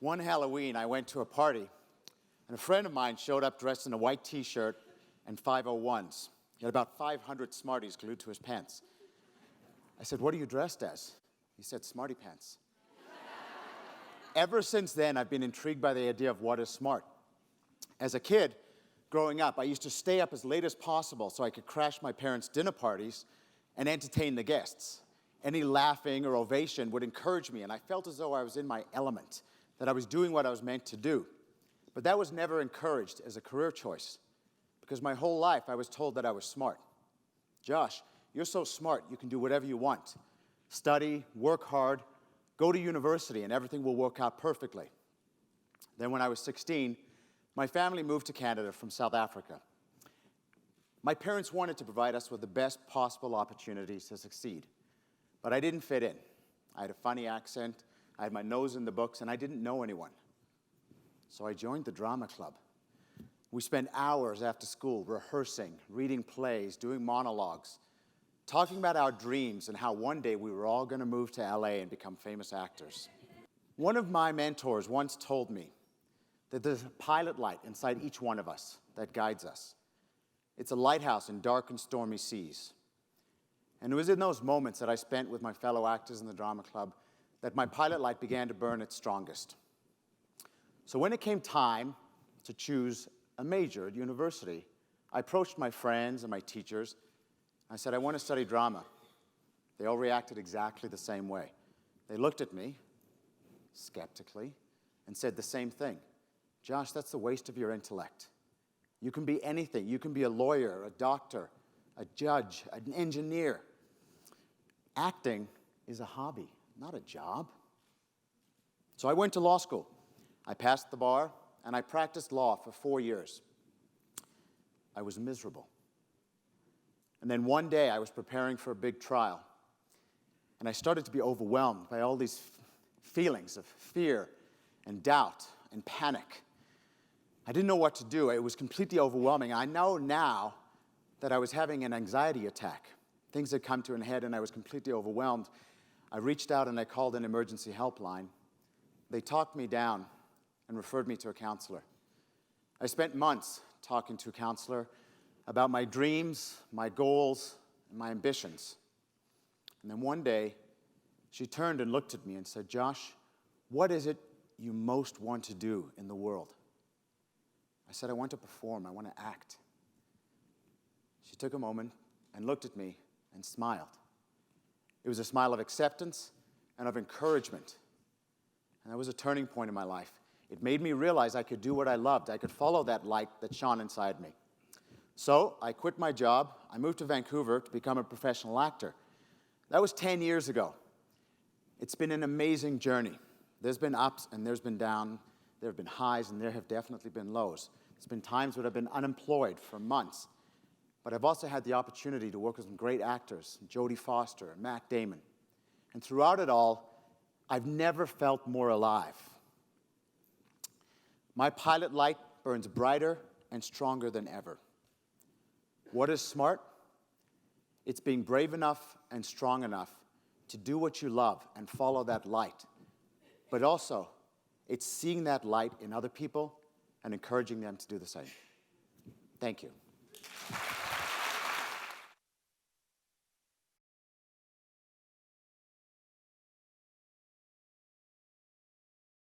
One Halloween, I went to a party, and a friend of mine showed up dressed in a white T-shirt and 501s. He had about 500 Smarties glued to his pants. I said, "What are you dressed as?" He said, "Smarty pants." Ever since then, I've been intrigued by the idea of what is smart. As a kid, growing up, I used to stay up as late as possible so I could crash my parents' dinner parties and entertain the guests. Any laughing or ovation would encourage me, and I felt as though I was in my element, that I was doing what I was meant to do. But that was never encouraged as a career choice, because my whole life I was told that I was smart. "Josh, you're so smart, you can do whatever you want. Study, work hard, go to university, and everything will work out perfectly." Then when I was 16, my family moved to Canada from South Africa. My parents wanted to provide us with the best possible opportunities to succeed, but I didn't fit in. I had a funny accent, I had my nose in the books, and I didn't know anyone. So I joined the drama club. We spent hours after school rehearsing, reading plays, doing monologues, talking about our dreams and how one day we were all going to move to LA and become famous actors. One of my mentors once told me that there's a pilot light inside each one of us that guides us. It's a lighthouse in dark and stormy seas. And it was in those moments that I spent with my fellow actors in the drama club that my pilot light began to burn its strongest. So when it came time to choose a major at university, I approached my friends and my teachers. I said, "I want to study drama." They all reacted exactly the same way. They looked at me skeptically and said the same thing. "Josh, that's a waste of your intellect. You can be anything. You can be a lawyer, a doctor, a judge, an engineer. Acting is a hobby, not a job." So I went to law school. I passed the bar, and I practiced law for 4 years. I was miserable. And then one day, I was preparing for a big trial, and I started to be overwhelmed by all these feelings of fear and doubt and panic. I didn't know what to do. It was completely overwhelming. I know now that I was having an anxiety attack. Things had come to an head, and I was completely overwhelmed. I reached out, and I called an emergency helpline. They talked me down and referred me to a counselor. I spent months talking to a counselor about my dreams, my goals, and my ambitions. And then one day, she turned and looked at me and said, "Josh, what is it you most want to do in the world?" I said, "I want to perform. I want to act." She took a moment and looked at me and smiled. It was a smile of acceptance and of encouragement. And that was a turning point in my life. It made me realize I could do what I loved. I could follow that light that shone inside me. So I quit my job. I moved to Vancouver to become a professional actor. That was 10 years ago. It's been an amazing journey. There's been ups and there's been downs. There have been highs and there have definitely been lows. There's been times when I've been unemployed for months. But I've also had the opportunity to work with some great actors, Jodie Foster and Matt Damon. And throughout it all, I've never felt more alive. My pilot light burns brighter and stronger than ever. What is smart? It's being brave enough and strong enough to do what you love and follow that light. But also, it's seeing that light in other people and encouraging them to do the same. Thank you.